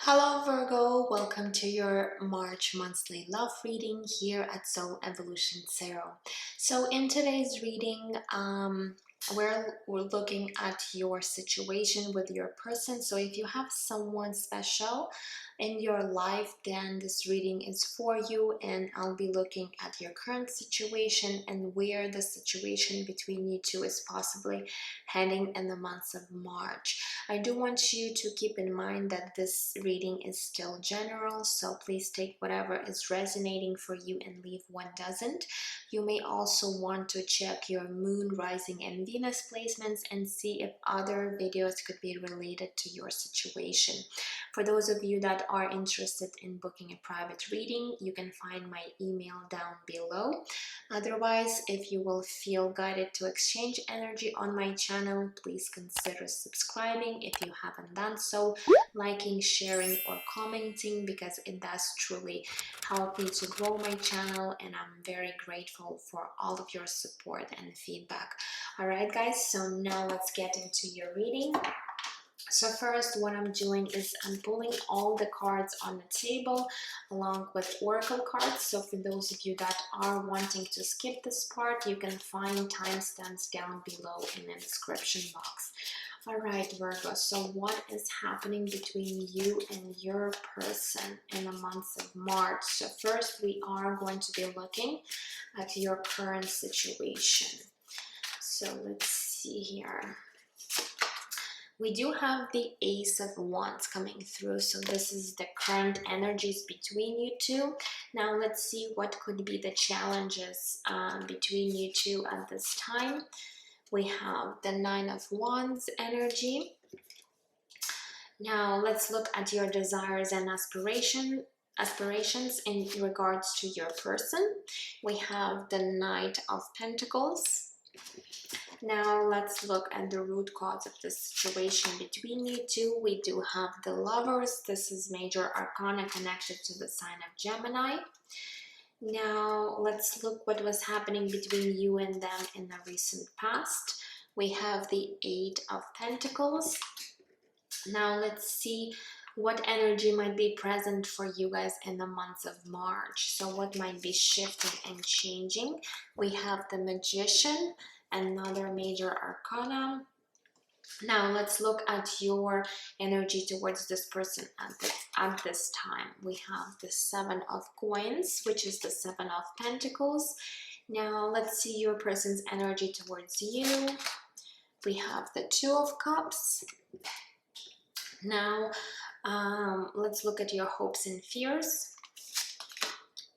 Hello Virgo, welcome to your March monthly love reading here at Soul Evolution Tarot. So in today's reading, we're looking at your situation with your person. So if you have someone special in your life, then this reading is for you, and I'll be looking at your current situation and where the situation between you two is possibly heading in the months of March. I do want you to keep in mind that this reading is still general, so please take whatever is resonating for you and leave what doesn't. You may also want to check your moon, rising, and Venus placements and see if other videos could be related to your situation. For those of you that are interested in booking a private reading, you can find my email down below. Otherwise, if you will feel guided to exchange energy on my channel, please consider subscribing if you haven't done so, liking, sharing, or commenting, because it does truly help me to grow my channel, and I'm very grateful for all of your support and feedback. Alright guys, so now let's get into your reading. So first, what I'm doing is I'm pulling all the cards on the table along with oracle cards. So for those of you that are wanting to skip this part, you can find timestamps down below in the description box. Alright Virgo, so what is happening between you and your person in the months of March? So first, we are going to be looking at your current situation. So let's see here. We do have the Ace of Wands coming through, so this is the current energies between you two. Now let's see what could be the challenges between you two at this time. We have the Nine of Wands energy. Now let's look at your desires and aspirations in regards to your person. We have the Knight of Pentacles. Now let's look at the root cause of the situation between you two. We do have the Lovers. This is major arcana connected to the sign of Gemini. Now let's look what was happening between you and them in the recent past. We have the Eight of Pentacles. Now let's see what energy might be present for you guys in the months of March. So what might be shifting and changing? We have the Magician, another major arcana. Now let's look at your energy towards this person at this time. We have the Seven of Coins, which is the Seven of Pentacles. Now let's see your person's energy towards you. We have the Two of Cups. Now let's look at your hopes and fears.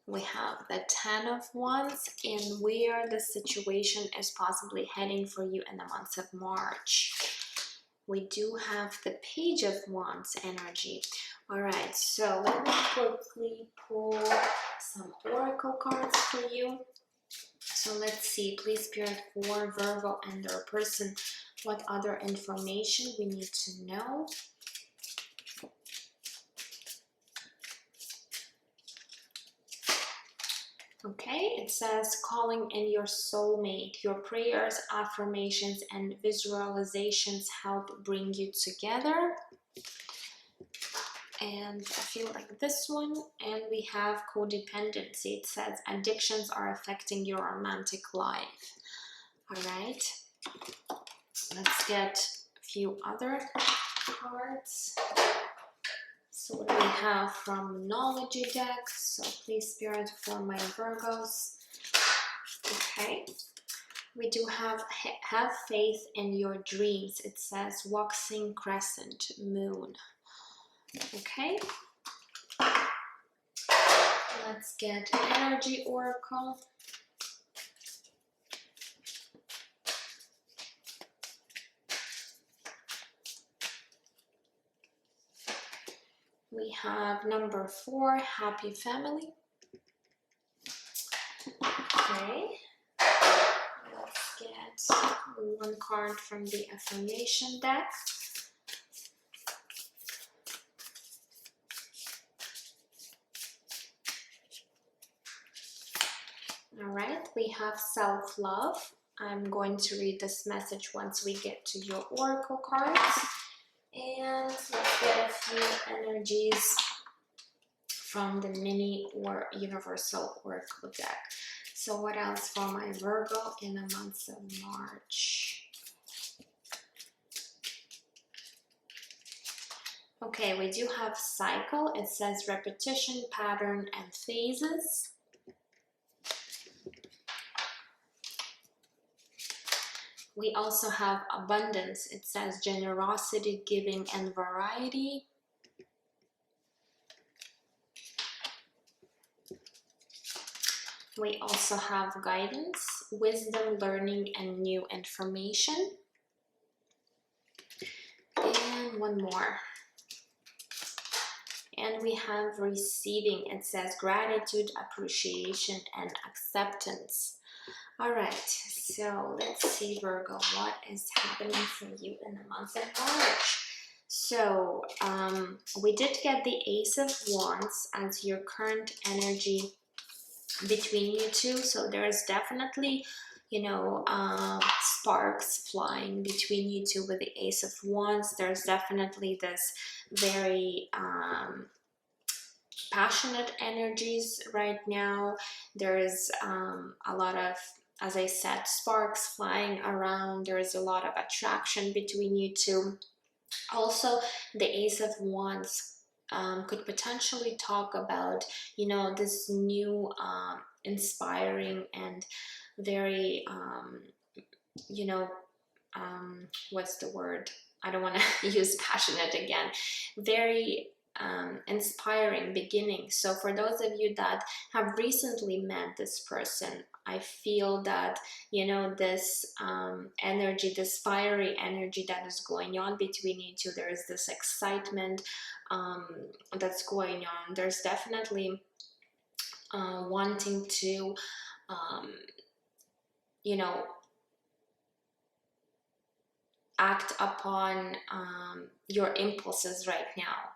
We have the Ten of Wands and where the situation is possibly heading for you in the months of March. We do have the Page of Wands energy. Alright, so let me quickly pull some oracle cards for you. So let's see, please Spirit, for Virgo and their person, what other information we need to know. Okay, it says calling in your soulmate. Your prayers, affirmations, and visualizations help bring you together. And I feel like this one. And we have codependency. It says addictions are affecting your romantic life. Alright, let's get a few other cards. So what do we have from Knowledge deck? So please Spirit for my Virgos. Okay. We do have faith in your dreams. It says waxing crescent moon. Okay. Let's get energy oracle. We have number 4, happy family. Okay, let's get one card from the affirmation deck. All right, we have self-love. I'm going to read this message once we get to your oracle cards. And let's get a few energies from the mini or universal oracle deck. So what else for my Virgo in the month of March? Okay, we do have cycle. It says repetition, pattern, and phases. We also have abundance. It says generosity, giving, and variety. We also have guidance, wisdom, learning, and new information. And one more. And we have receiving. It says gratitude, appreciation, and acceptance. All right, so let's see, Virgo, what is happening for you in the month of March. So we did get the Ace of Wands as your current energy between you two. So there's definitely, you know, sparks flying between you two with the Ace of Wands. There's definitely this very passionate energies right now. There is a lot of, as I said, sparks flying around. There is a lot of attraction between you two. Also, the Ace of Wands could potentially talk about, you know, this new inspiring and very, you know, what's the word? I don't want to use passionate again. Very inspiring beginning. So for those of you that have recently met this person, I feel that, you know, this energy, this fiery energy that is going on between you two, there is this excitement that's going on. There's definitely wanting to, you know, act upon your impulses right now,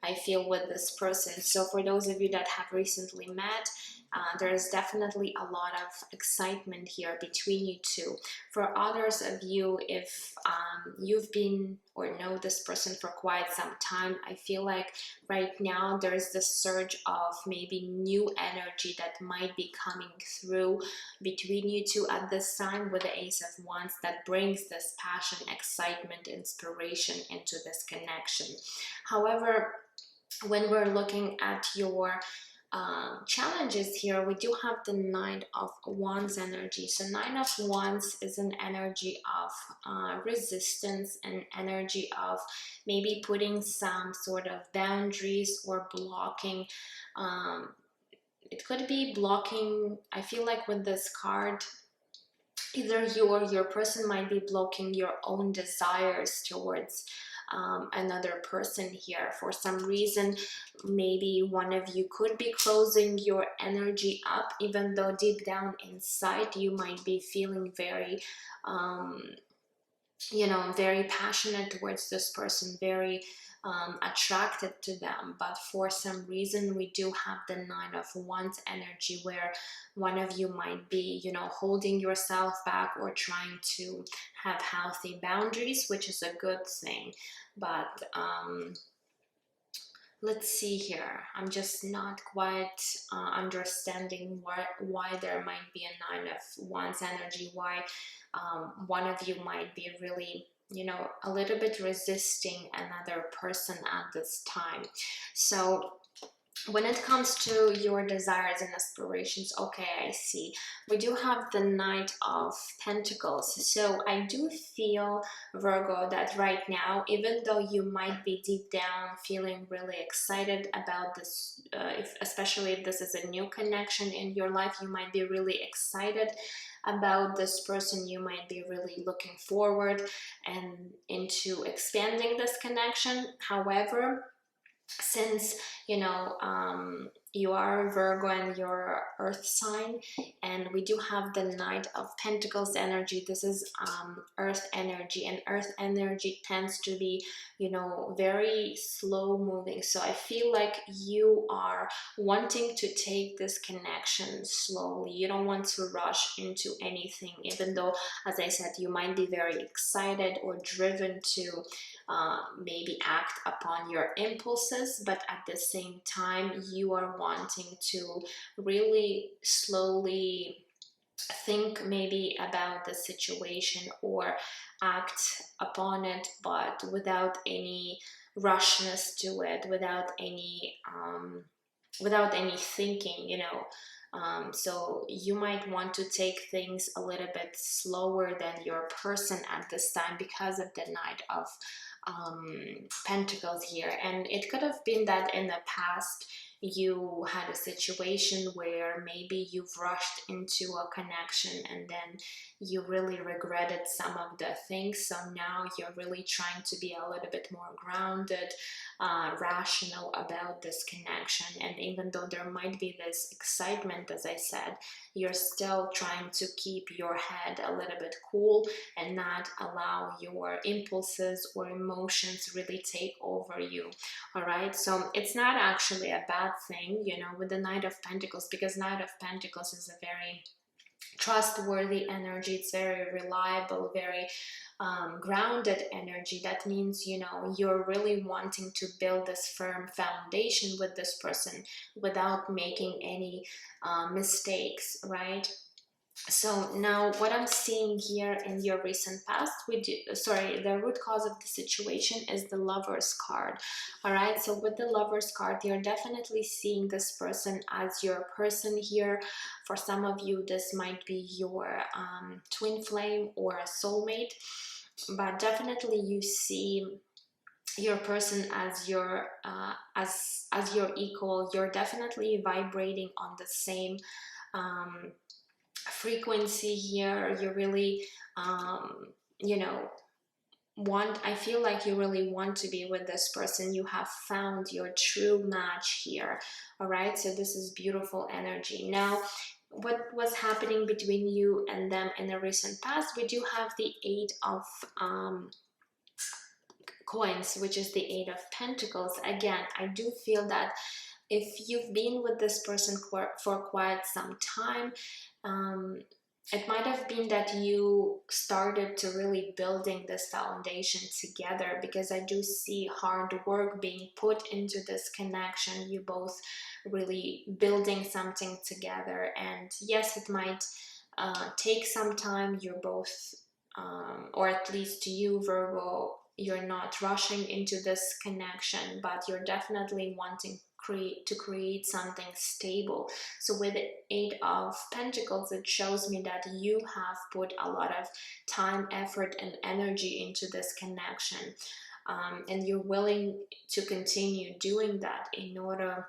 I feel, with this person. So for those of you that have recently met, there is definitely a lot of excitement here between you two. For others of you, if you've been or know this person for quite some time, I feel like right now there's this surge of maybe new energy that might be coming through between you two at this time with the Ace of Wands that brings this passion, excitement, inspiration into this connection. However, when we're looking at your challenges here, we do have the Nine of Wands energy. So Nine of Wands is an energy of resistance, an energy of maybe putting some sort of boundaries or blocking. It could be blocking, I feel like with this card, either you or your person might be blocking your own desires towards another person here. For some reason, maybe one of you could be closing your energy up, even though deep down inside you might be feeling very you know, very passionate towards this person, very attracted to them, but for some reason we do have the Nine of Wands energy where one of you might be, you know, holding yourself back or trying to have healthy boundaries, which is a good thing. But let's see here. I'm just not quite understanding why there might be a Nine of Wands energy, why one of you might be really, you know, a little bit resisting another person at this time. So when it comes to your desires and aspirations, okay, I see. We do have the Knight of Pentacles. So I do feel, Virgo, that right now, even though you might be deep down feeling really excited about this, especially if this is a new connection in your life, you might be really excited about this person. You might be really looking forward and into expanding this connection. However, since you know you are Virgo and your earth sign, and we do have the Knight of Pentacles energy. This is earth energy, and earth energy tends to be, you know, very slow moving. So I feel like you are wanting to take this connection slowly. You don't want to rush into anything, even though, as I said, you might be very excited or driven to maybe act upon your impulses, but at the same time you are wanting to really slowly think maybe about the situation or act upon it, but without any rushness to it, without any thinking, you know. So you might want to take things a little bit slower than your person at this time because of the Knight of Pentacles here. And it could have been that in the past you had a situation where maybe you've rushed into a connection and then you really regretted some of the things. So now you're really trying to be a little bit more grounded, rational about this connection. And even though there might be this excitement, as I said, you're still trying to keep your head a little bit cool and not allow your impulses or emotions really take over you. All right, so it's not actually a bad thing, you know, with the Knight of Pentacles, because Knight of Pentacles is a very trustworthy energy. It's very reliable, very grounded energy. That means, you know, you're really wanting to build this firm foundation with this person without making any mistakes, right? So now what I'm seeing here in your recent past, the root cause of the situation is the Lover's card. All right, so with the Lover's card, you're definitely seeing this person as your person here. For some of you, this might be your twin flame or a soulmate, but definitely you see your person as your as your equal. You're definitely vibrating on the same frequency here. You really you know, I feel like you really want to be with this person. You have found your true match here. All right, so this is beautiful energy. Now, what was happening between you and them in the recent past? We do have the Eight of coins, which is the Eight of Pentacles. Again, I do feel that if you've been with this person for quite some time, it might have been that you started to really building this foundation together, because I do see hard work being put into this connection. You both really building something together, and yes, it might take some time. You're both, or at least to you, Virgo, you're not rushing into this connection, but you're definitely wanting to create something stable. So with the Eight of Pentacles, it shows me that you have put a lot of time, effort, and energy into this connection, and you're willing to continue doing that in order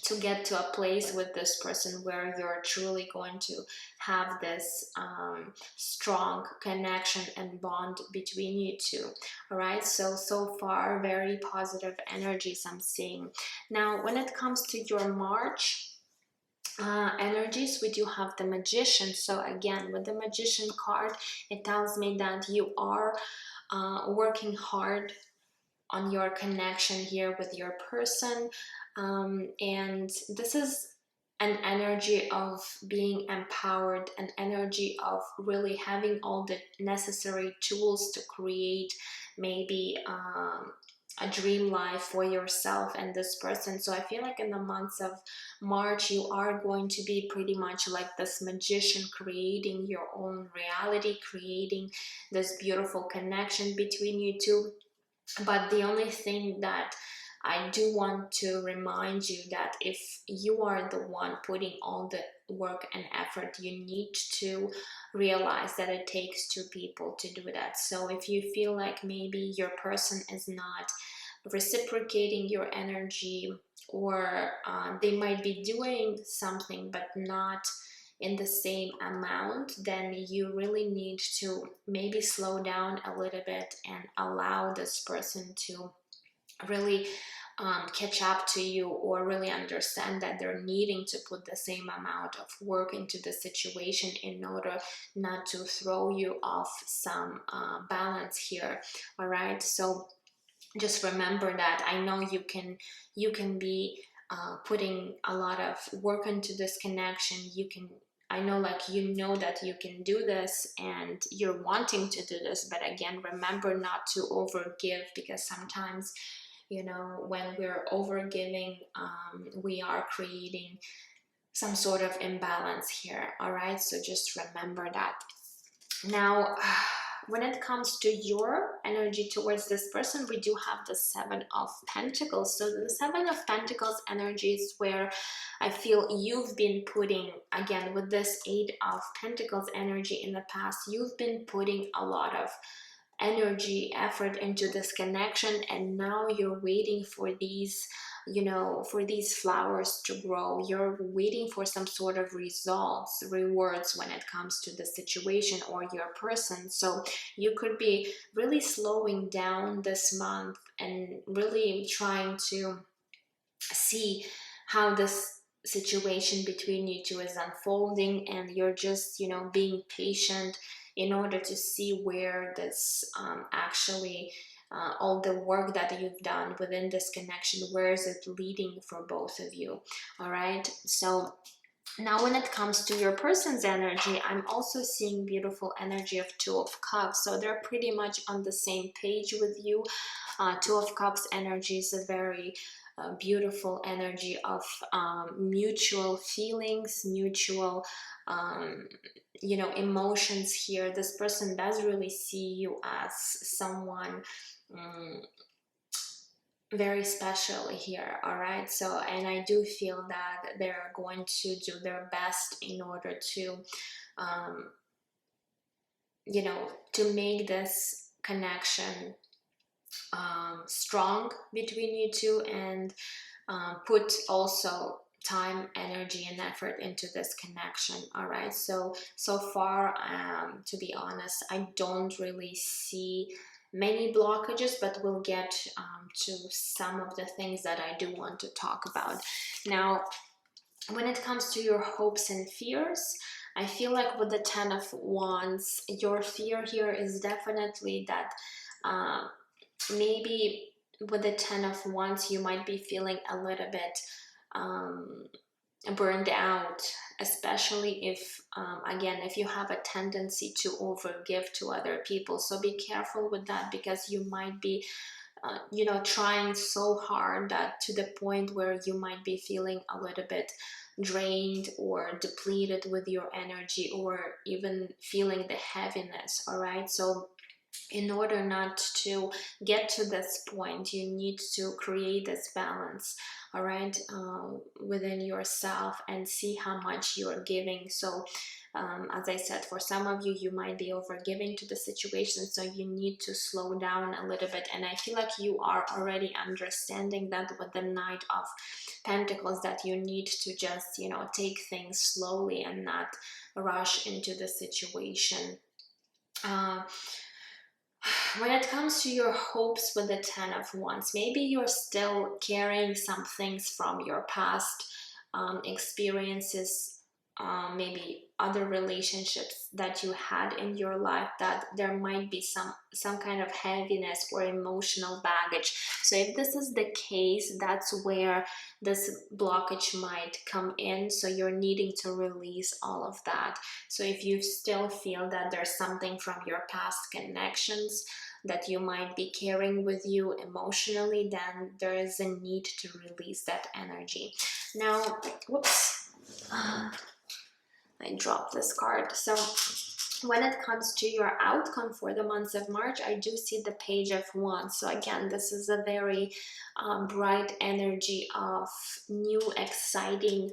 to get to a place with this person where you're truly going to have this strong connection and bond between you two. All right, so far very positive energies I'm seeing. Now when it comes to your March energies, we do have the Magician. So again, with the Magician card, it tells me that you are working hard on your connection here with your person, and this is an energy of being empowered, an energy of really having all the necessary tools to create maybe a dream life for yourself and this person. So I feel like in the months of March, you are going to be pretty much like this magician, creating your own reality, creating this beautiful connection between you two. But the only thing that I do want to remind you, that if you are the one putting all the work and effort, you need to realize that it takes two people to do that. So if you feel like maybe your person is not reciprocating your energy, or they might be doing something but not in the same amount, then you really need to maybe slow down a little bit and allow this person to really catch up to you, or really understand that they're needing to put the same amount of work into the situation in order not to throw you off some balance here. All right, so just remember that. I know you can be putting a lot of work into this connection. You can, I know, like, you know that you can do this and you're wanting to do this, but again, remember not to overgive, because sometimes, you know, when we're overgiving, we are creating some sort of imbalance here. All right, so just remember that. Now, when it comes to your energy towards this person, we do have the Seven of Pentacles. So the Seven of Pentacles energy is where I feel you've been putting, again, with this Eight of Pentacles energy in the past, you've been putting a lot of energy, effort into this connection, and now you're waiting for these, you know, for these flowers to grow. You're waiting for some sort of results, rewards when it comes to the situation or your person. So you could be really slowing down this month and really trying to see how this situation between you two is unfolding, and you're just, you know, being patient in order to see where this actually all the work that you've done within this connection, where is it leading for both of you. All right, so now when it comes to your person's energy, I'm also seeing beautiful energy of Two of Cups. So they're pretty much on the same page with you. Two of Cups energy is a very beautiful energy of mutual feelings, mutual you know, emotions here. This person does really see you as someone very special here. All right, so, and I do feel that they're going to do their best in order to you know, to make this connection strong between you two, and put also time, energy, and effort into this connection. All right, so far, to be honest, I don't really see many blockages, but we'll get to some of the things that I do want to talk about. Now, when it comes to your hopes and fears, I feel like with the Ten of Wands, your fear here is definitely that maybe with the Ten of Wands, you might be feeling a little bit burned out, especially if, again, if you have a tendency to overgive to other people. So be careful with that, because you might be you know, trying so hard that to the point where you might be feeling a little bit drained or depleted with your energy, or even feeling the heaviness. All right, so in order not to get to this point, you need to create this balance, all right, within yourself, and see how much you're giving. So as I said, for some of you, you might be overgiving to the situation, so you need to slow down a little bit. And I feel like you are already understanding that with the Knight of Pentacles, that you need to just, you know, take things slowly and not rush into the situation. When it comes to your hopes with the Ten of Wands, maybe you're still carrying some things from your past experiences, maybe other relationships that you had in your life, that there might be some kind of heaviness or emotional baggage. So if this is the case, that's where this blockage might come in. So you're needing to release all of that. So if you still feel that there's something from your past connections that you might be carrying with you emotionally, then there is a need to release that energy. Now, whoops, I dropped this card. So when it comes to your outcome for the month of March, I do see the Page of Wands. So again, this is a very bright energy of new, exciting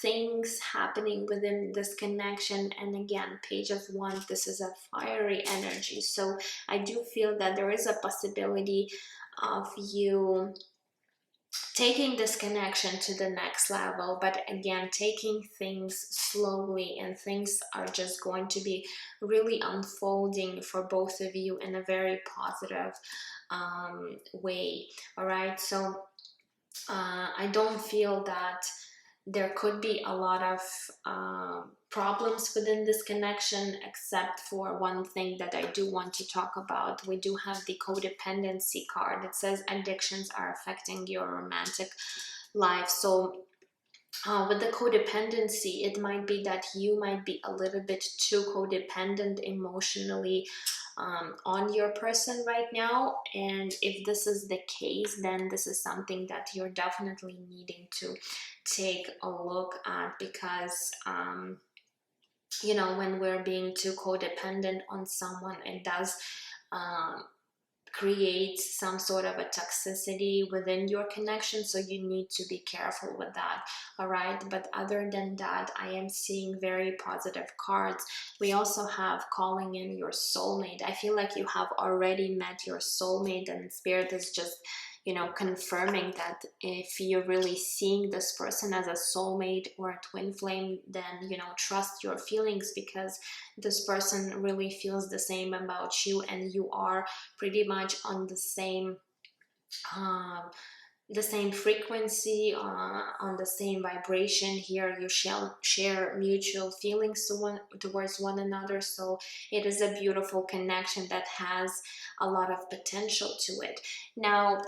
things happening within this connection. And again, Page of Wands, this is a fiery energy. So I do feel that there is a possibility of you taking this connection to the next level, but again, taking things slowly, and things are just going to be really unfolding for both of you in a very positive way. All right, so I don't feel that there could be a lot of problems within this connection, except for one thing that I do want to talk about. We do have the codependency card. It says addictions are affecting your romantic life. So with the codependency, it might be that you might be a little bit too codependent emotionally on your person right now. And if this is the case, then this is something that you're definitely needing to take a look at, because you know, when we're being too codependent on someone, it does um, create some sort of a toxicity within your connection, so you need to be careful with that. All right, but other than that, I am seeing very positive cards. We also have calling in your soulmate. I feel like you have already met your soulmate, and spirit is just, you know, confirming that if you're really seeing this person as a soulmate or a twin flame, then, you know, trust your feelings, because this person really feels the same about you, and you are pretty much on um, the same frequency, on the same vibration. Here you shall share mutual feelings towards one another, so it is a beautiful connection that has a lot of potential to it. Now,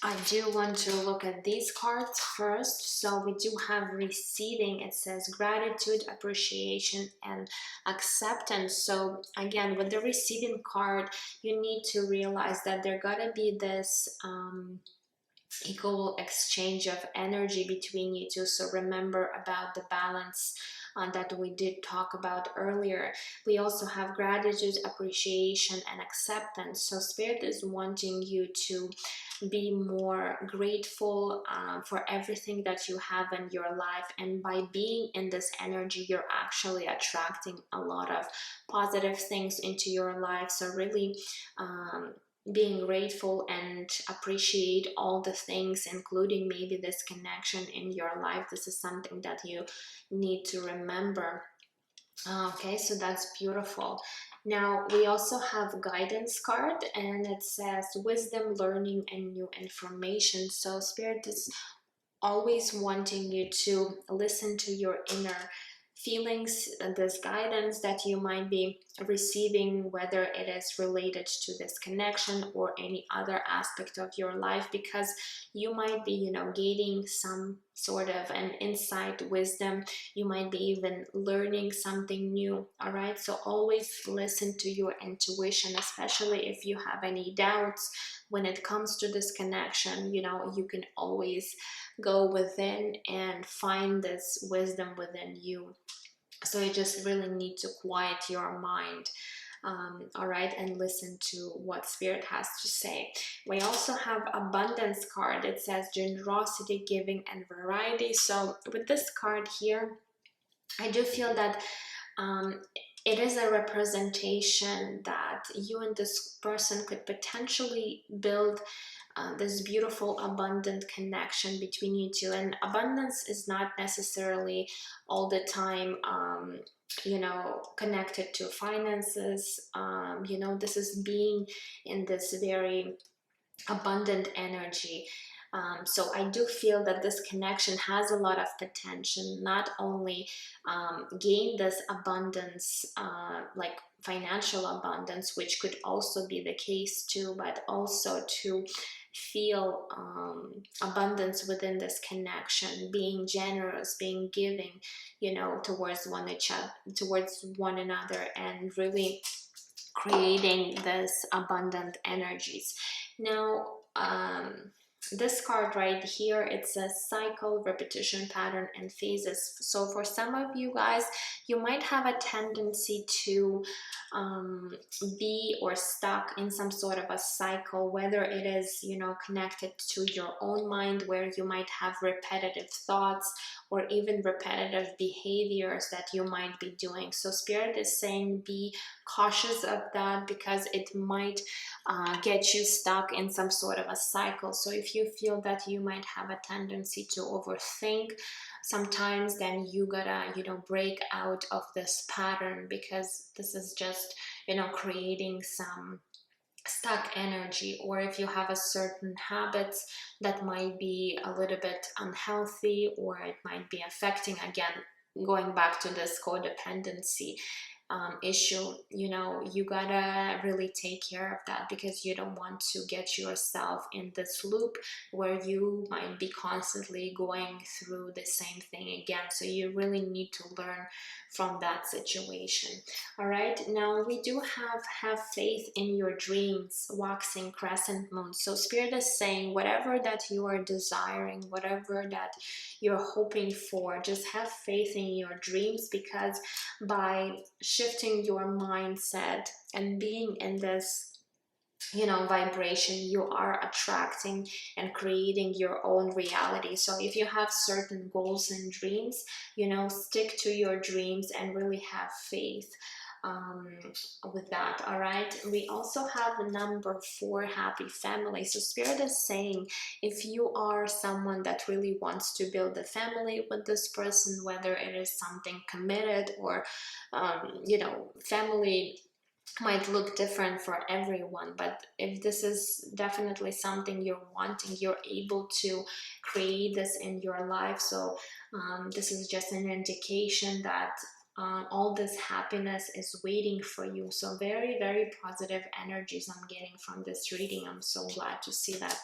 I do want to look at these cards first. So we do have receiving. It says gratitude, appreciation, and acceptance. So again, with the receiving card, you need to realize that there gotta be this equal exchange of energy between you two. So remember about the balance that we did talk about earlier. We also have gratitude, appreciation, and acceptance. So spirit is wanting you to be more grateful for everything that you have in your life, and by being in this energy, you're actually attracting a lot of positive things into your life. So really being grateful and appreciate all the things, including maybe this connection in your life. This is something that you need to remember. Okay, so that's beautiful. Now we also have guidance card, and it says wisdom, learning, and new information. So spirit is always wanting you to listen to your inner feelings, and this guidance that you might be receiving, whether it is related to this connection or any other aspect of your life, because you might be, you know, gaining some sort of an insight, wisdom. You might be even learning something new. All right, so always listen to your intuition, especially if you have any doubts when it comes to this connection. You know, you can always go within and find this wisdom within you. So you just really need to quiet your mind, all right, and listen to what spirit has to say. We also have abundance card. It says generosity, giving, and variety. So with this card here, I do feel that um, it is a representation that you and this person could potentially build this beautiful abundant connection between you two. And abundance is not necessarily all the time you know, connected to finances. You know, this is being in this very abundant energy. So I do feel that this connection has a lot of potential, not only gain this abundance, like financial abundance, which could also be the case too, but also to feel abundance within this connection, being generous, being giving, you know, towards one another, and really creating this abundant energies. Now, this card right here, it says cycle, repetition, pattern, and phases. So for some of you guys, you might have a tendency to be or stuck in some sort of a cycle, whether it is, you know, connected to your own mind, where you might have repetitive thoughts or even repetitive behaviors that you might be doing. So spirit is saying be cautious of that, because it might get you stuck in some sort of a cycle. So if you feel that you might have a tendency to overthink sometimes, then you gotta, you know, break out of this pattern, because this is just, you know, creating some stuck energy, or if you have a certain habits that might be a little bit unhealthy, or it might be affecting, again, going back to this codependency issue, you know, you gotta really take care of that, because you don't want to get yourself in this loop where you might be constantly going through the same thing again. So you really need to learn from that situation. All right, now we do have faith in your dreams, waxing crescent moon. So spirit is saying whatever that you are desiring, whatever that you're hoping for, just have faith in your dreams, because by shifting your mindset and being in this, you know, vibration, you are attracting and creating your own reality. So if you have certain goals and dreams, you know, stick to your dreams and really have faith um, with that. All right, we also have the number 4, happy family. So spirit is saying if you are someone that really wants to build a family with this person, whether it is something committed or you know, family might look different for everyone, but if this is definitely something you're wanting, you're able to create this in your life. So this is just an indication that all this happiness is waiting for you. So very, very positive energies I'm getting from this reading. I'm so glad to see that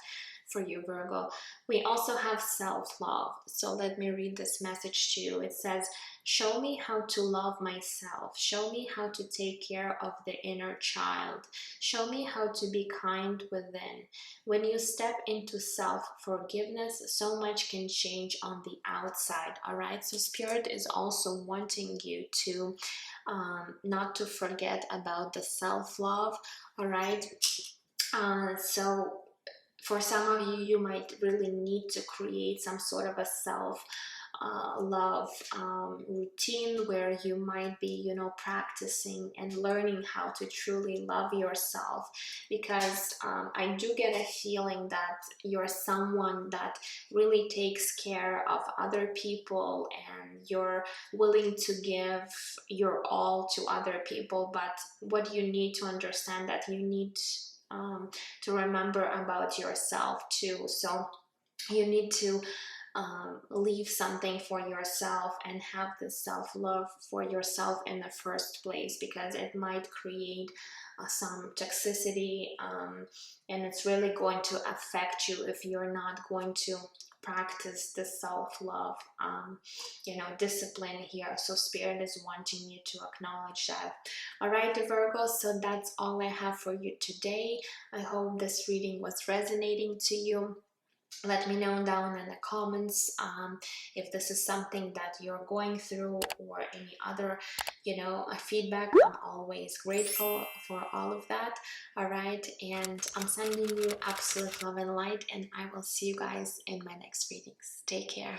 for you, Virgo. We also have self-love. So let me read this message to you. It says, show me how to love myself. Show me how to take care of the inner child. Show me how to be kind within. When you step into self-forgiveness, so much can change on the outside. All right. So spirit is also wanting you to not to forget about the self-love. All right. So for some of you, you might really need to create some sort of a self love routine where you might be, you know, practicing and learning how to truly love yourself, because I do get a feeling that you're someone that really takes care of other people and you're willing to give your all to other people. But what you need to understand, that you need to remember about yourself too. So you need to leave something for yourself and have this self-love for yourself in the first place, because it might create some toxicity, and it's really going to affect you if you're not going to practice the self-love, you know, discipline here. So spirit is wanting you to acknowledge that. All right, Virgo, so that's all I have for you today. I hope this reading was resonating to you. Let me know down in the comments if this is something that you're going through, or any other, you know, feedback. I'm always grateful for all of that. All right, and I'm sending you absolute love and light, and I will see you guys in my next readings. Take care.